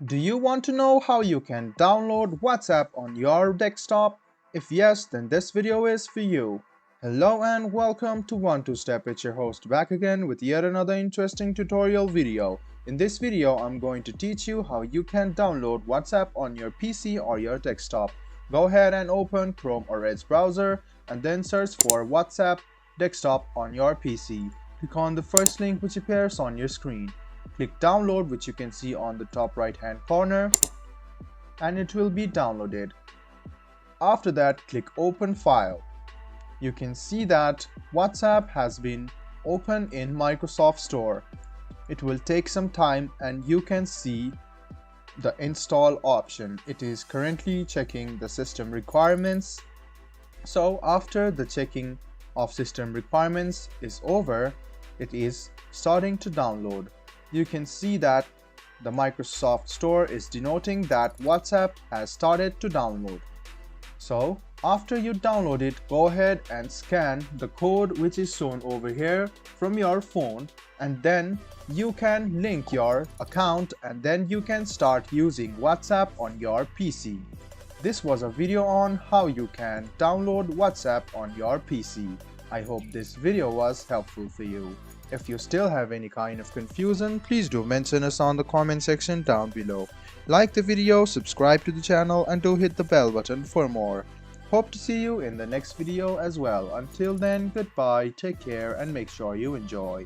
Do you want to know how you can download WhatsApp on your desktop? If yes, then this video is for you. Hello and welcome to 1-2-Step. It's your host back again with yet another interesting tutorial video. In this video, I'm going to teach you how you can download WhatsApp on your PC or your desktop. Go ahead and open Chrome or Edge browser and then search for WhatsApp desktop on your PC. Click on the first link which appears on your screen. Click download, which you can see on the top right hand corner, and it will be downloaded. After that, click open file. You can see that WhatsApp has been opened in Microsoft Store. It will take some time and you can see the install option. It is currently checking the system requirements. So after the checking of system requirements is over, it is starting to download. You can see that the Microsoft Store is denoting that WhatsApp has started to download. So after you download it, go ahead and scan the code which is shown over here from your phone, and then you can link your account and then you can start using WhatsApp on your PC. This was a video on how you can download WhatsApp on your PC. I hope this video was helpful for you. If you still have any kind of confusion, please do mention us on the comment section down below. Like the video, subscribe to the channel, and do hit the bell button for more. Hope to see you in the next video as well. Until then, goodbye, take care, and make sure you enjoy.